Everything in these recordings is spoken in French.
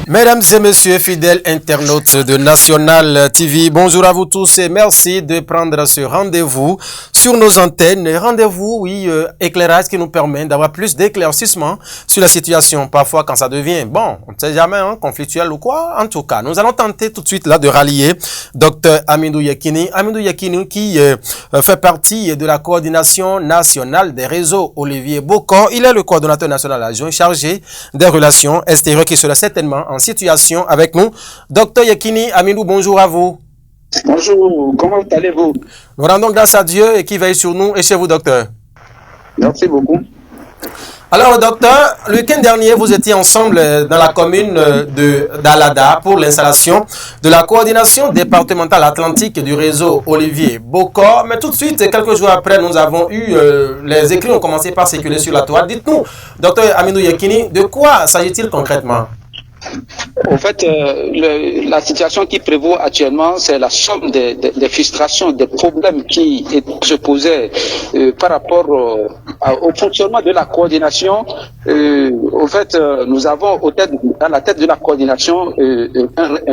Mesdames et messieurs, fidèles internautes de National TV, bonjour à vous tous et merci de prendre ce rendez-vous sur nos antennes. Rendez-vous, oui, éclairage qui nous permet d'avoir plus d'éclaircissement sur la situation. Parfois, quand ça devient, bon, on ne sait jamais, hein, conflictuel ou quoi. En tout cas, nous allons tenter tout de suite là de rallier Dr Hamidou Yekini. Hamidou Yekini qui fait partie de la coordination nationale des réseaux Olivier Bokor. Il est le coordonnateur national adjoint chargé des relations extérieures qui sera certainement en situation avec nous. Docteur Yekini Hamidou, bonjour à vous. Bonjour, comment allez-vous? Nous rendons grâce à Dieu et qui veille sur nous et chez vous, docteur. Merci beaucoup. Alors, docteur, le week-end dernier, vous étiez ensemble dans la commune d'Alada pour l'installation de la coordination départementale atlantique du réseau Olivier Bokor. Mais tout de suite, quelques jours après, nous avons eu, les écrits ont commencé par circuler sur la toile. Dites-nous, docteur Hamidou Yekini, de quoi s'agit-il concrètement? En fait, la situation qui prévaut actuellement, c'est la somme des frustrations, des problèmes qui se posaient par rapport au fonctionnement de la coordination. En fait, nous avons à la tête de la coordination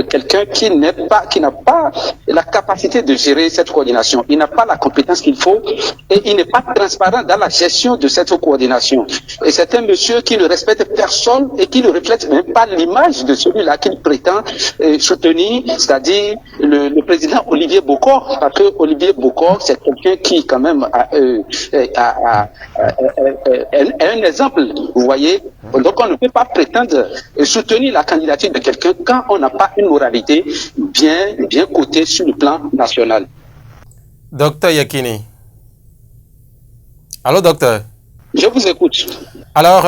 quelqu'un qui n'a pas la capacité de gérer cette coordination. Il n'a pas la compétence qu'il faut et il n'est pas transparent dans la gestion de cette coordination. Et c'est un monsieur qui ne respecte personne et qui ne reflète même pas l'image de celui-là qu'il prétend soutenir, c'est-à-dire le président Olivier Bokor, parce que Olivier Bokor, c'est quelqu'un qui quand même est un exemple, vous voyez. Donc on ne peut pas prétendre soutenir la candidature de quelqu'un quand on n'a pas une moralité bien cotée sur le plan national. Docteur Yekini. Allô, docteur? Je vous écoute. Alors,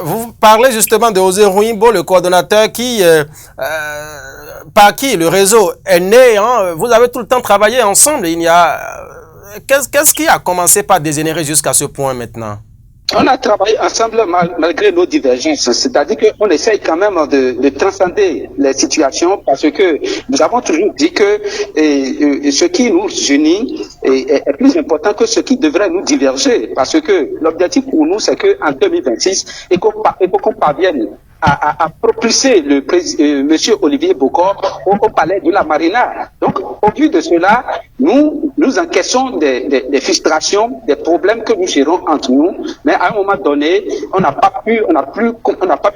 vous parlez justement de Osé Rouimbo, le coordonnateur par qui le réseau est né. Hein. Vous avez tout le temps travaillé ensemble. Qu'est-ce qui a commencé par dégénérer jusqu'à ce point maintenant? On a travaillé ensemble malgré nos divergences, c'est-à-dire qu'on essaye quand même de transcender les situations parce que nous avons toujours dit que ce qui nous unit est plus important que ce qui devrait nous diverger parce que l'objectif pour nous c'est qu'en 2026, il faut qu'on parvienne à propulser monsieur Olivier Bokor au palais de la Marina. Donc, au vu de cela, nous encaissons des frustrations, des problèmes que nous gérons entre nous, mais à un moment donné, on n'a pas pu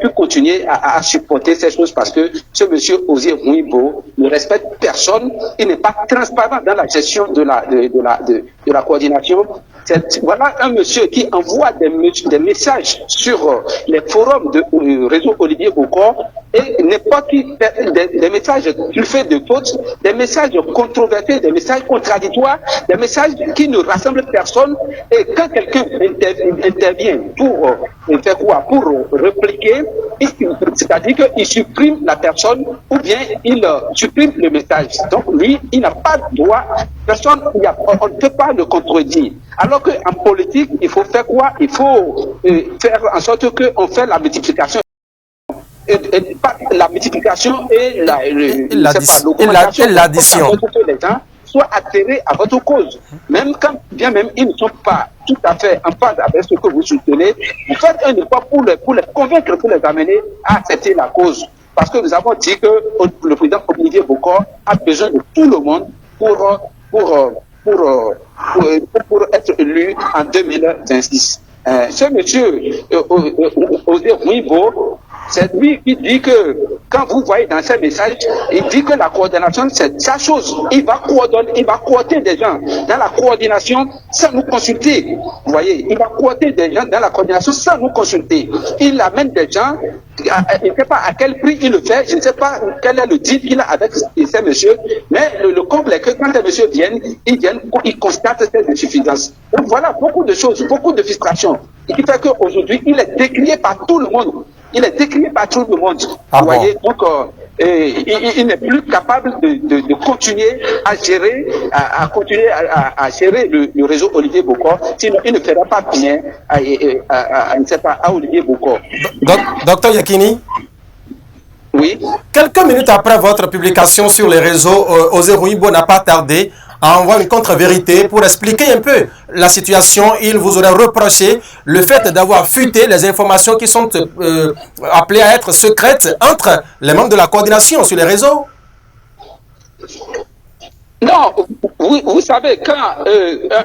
continuer à supporter ces choses parce que ce monsieur Osé Rouimbo ne respecte personne, il n'est pas transparent dans la gestion de la coordination. Voilà un monsieur qui envoie des messages sur les forums du réseau Olivier Bokor et n'importe qui, des messages truffés de fautes, des messages controversés, des messages contradictoires, des messages qui ne rassemblent personne. Et quand quelqu'un intervient pour faire quoi? Pour répliquer, c'est-à-dire qu'il supprime la personne ou bien il supprime le message. Donc lui, il n'a pas de droit, personne, on ne peut pas le contredire. Alors qu'en politique, il faut faire quoi? Il faut faire en sorte qu'on fait la multiplication. La multiplication et l'addition. Les gens soient atterrés à votre cause. Même quand, bien même, ils ne sont pas tout à fait en phase avec ce que vous soutenez, vous faites un effort pour les convaincre, pour les amener à accepter la cause. Parce que nous avons dit que le président Olivier Bokor a besoin de tout le monde pour être élu en 2026. Ce monsieur, Osé Rouimbo, c'est lui qui dit que, quand vous voyez dans ses messages, il dit que la coordination, c'est sa chose. Il va coorter des gens dans la coordination sans nous consulter. Vous voyez, il va coorter des gens dans la coordination sans nous consulter. Il amène des gens, il ne sait pas à quel prix il le fait, je ne sais pas quel est le deal qu'il a avec ces messieurs, mais le comble est que quand les messieurs viennent, ils constatent ces insuffisances. Donc voilà, beaucoup de choses, beaucoup de frustrations, qui fait qu'aujourd'hui, il est décrié par tout le monde. Il est décrié par tout le monde. Ah, vous voyez, donc il n'est plus capable de continuer à gérer, à gérer le réseau Olivier Bokor. Sinon, il ne fera pas bien à Olivier Bokor. Docteur Yekini? Oui. Quelques minutes après votre publication sur les réseaux, Osé Rouimbo n'a pas tardé à envoyer une contre-vérité pour expliquer un peu la situation. Il vous aurait reproché le fait d'avoir fuité les informations qui sont appelées à être secrètes entre les membres de la coordination sur les réseaux. Non, vous savez, quand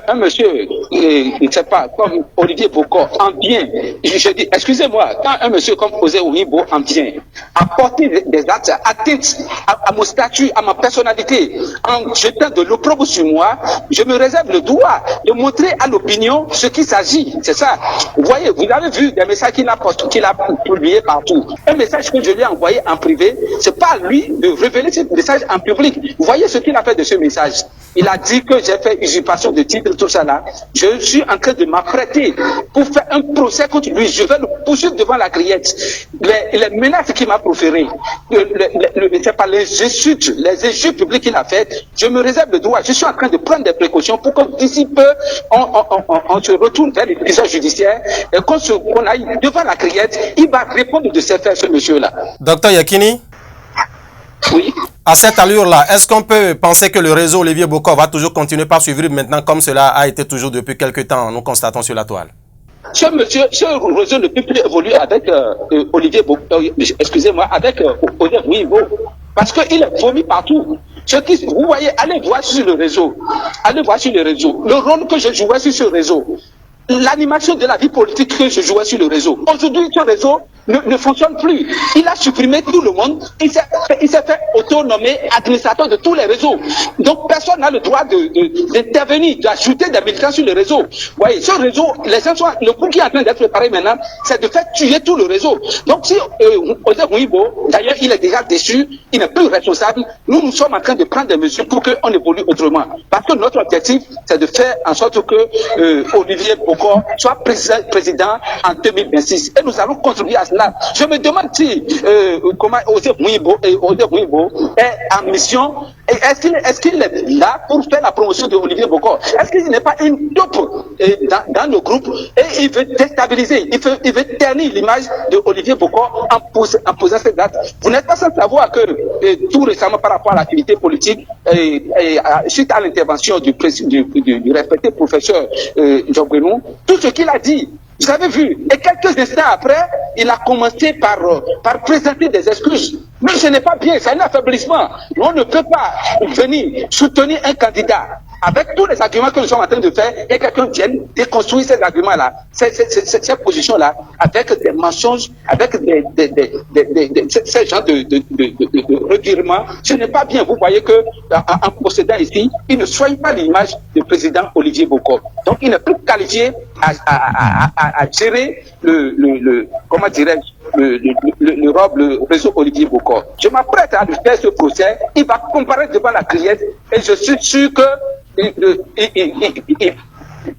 un monsieur, je ne sais pas, comme Olivier Bokor, en bien, je dis, excusez-moi, quand un monsieur comme Osei Ounimbo en bien, a porté des actes atteintes à mon statut, à ma personnalité, en jetant de l'opprobre sur moi, je me réserve le droit de montrer à l'opinion ce qu'il s'agit. C'est ça. Vous voyez, vous avez vu des messages qu'il a publiés partout. Un message que je lui ai envoyé en privé, c'est pas à lui de révéler ce message en public. Vous voyez ce qu'il a fait de ce message. Il a dit que j'ai fait usurpation de titre, tout ça là. Je suis en train de m'apprêter pour faire un procès contre lui. Je vais le poursuivre devant la criette. Les menaces qu'il m'a proférées, c'est pas les insultes publiques qu'il a faites, je me réserve le droit. Je suis en train de prendre des précautions pour que d'ici peu, on se retourne vers les prisons judiciaires et qu'on aille devant la criette. Il va répondre de ses faits, ce monsieur-là. Docteur Yekini? Oui. À cette allure-là, est-ce qu'on peut penser que le réseau Olivier Bokor va toujours continuer par suivre maintenant comme cela a été toujours depuis quelques temps, nous constatons sur la toile? Ce réseau ne peut plus évoluer avec Olivier Bokor, excusez-moi, avec Osei Ounimbo, parce qu'il est vomi partout. Vous voyez, allez voir sur le réseau, le rôle que je jouais sur ce réseau, l'animation de la vie politique que je jouais sur le réseau. Aujourd'hui, ce réseau ne fonctionne plus. Il a supprimé tout le monde. Il s'est fait auto-nommer administrateur de tous les réseaux. Donc, personne n'a le droit d'intervenir, d'ajouter des militants sur le réseau. Vous voyez, ce réseau, le coup qui est en train d'être préparé maintenant, c'est de faire tuer tout le réseau. Donc, si Osei Ounimbo, d'ailleurs, il est déjà déçu, il n'est plus responsable, nous sommes en train de prendre des mesures pour qu'on évolue autrement. Parce que notre objectif, c'est de faire en sorte que Olivier Bokor soit président en 2026. Et nous allons contribuer à cela. Je me demande si comment Osei Ounimbo est en mission. Est-ce qu'il est là pour faire la promotion de Olivier Bokor? Est-ce qu'il n'est pas une dope dans le groupe et il veut déstabiliser, il veut ternir l'image de Olivier Bokor en posant cette date? Vous n'êtes pas sans savoir que tout récemment par rapport à l'activité politique, suite à l'intervention du respecté professeur Jean Brenou, tout ce qu'il a dit, vous avez vu, et quelques instants après, il a commencé par présenter des excuses. Mais ce n'est pas bien, c'est un affaiblissement. On ne peut pas venir soutenir un candidat avec tous les arguments que nous sommes en train de faire et quelqu'un vienne déconstruire ces arguments-là, ces positions-là, avec des mensonges, avec ces genres de revirements. Ce n'est pas bien. Vous voyez que en procédant ici, il ne soigne pas l'image du président Olivier Bokor. Donc, il n'est plus qualifié à gérer comment dirais-je, le réseau Olivier Bokor. Je m'apprête à lui faire ce procès. Il va comparaître devant la criette et je suis sûr que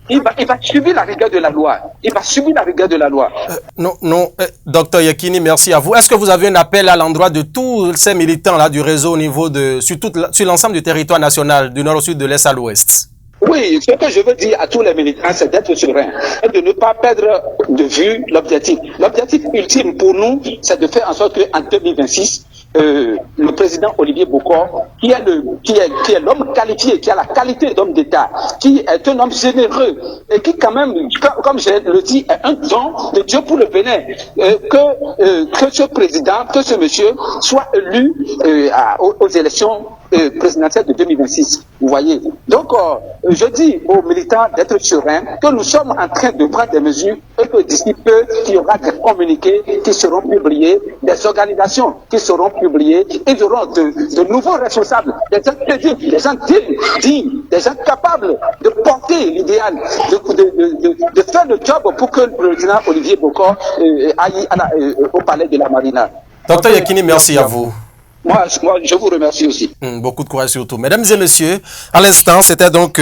il va subir la rigueur de la loi. Il va subir la rigueur de la loi. Non, docteur Yekini, merci à vous. Est-ce que vous avez un appel à l'endroit de tous ces militants-là du réseau au niveau sur l'ensemble du territoire national, du nord au sud, de l'est à l'ouest? Oui, ce que je veux dire à tous les militants, c'est d'être serein et de ne pas perdre de vue l'objectif. L'objectif ultime pour nous, c'est de faire en sorte qu'en 2026, le président Olivier Bokor, qui est l'homme qualifié, qui a la qualité d'homme d'État, qui est un homme généreux et qui quand même, comme je le dis, est un don de Dieu pour le Bénin, que ce président, que ce monsieur soit élu aux élections présidentielle de 2026. Vous voyez. Donc, je dis aux militants d'être sereins que nous sommes en train de prendre des mesures et que d'ici peu, il y aura des communiqués qui seront publiés, des organisations qui seront publiées, et il y aura de nouveaux responsables, des gens dignes, des gens capables de porter l'idéal, de faire le job pour que le président Olivier Bokor aille au palais de la Marina. Docteur Yekini, merci à vous. Moi, je vous remercie aussi. Beaucoup de courage surtout. Mesdames et messieurs, à l'instant, c'était donc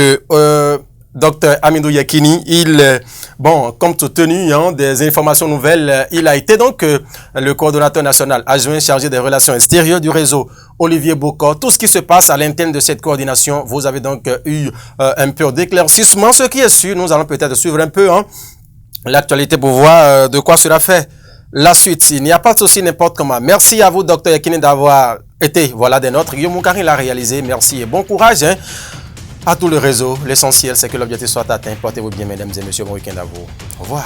Dr Hamidou Yekini. Compte tenu des informations nouvelles, il a été donc le coordonnateur national adjoint chargé des relations extérieures du réseau Olivier Bokor. Tout ce qui se passe à l'interne de cette coordination, vous avez donc eu un peu d'éclaircissement. Ce qui est sûr, nous allons peut-être suivre un peu l'actualité pour voir de quoi sera fait la suite. Il n'y a pas de souci n'importe comment. Merci à vous, Dr Yekini, d'avoir été des nôtres. Guillaume Moukari l'a réalisé. Merci et bon courage. à tout le réseau. L'essentiel, c'est que l'objectif soit atteint. Portez-vous bien, mesdames et messieurs. Bon week-end à vous. Au revoir.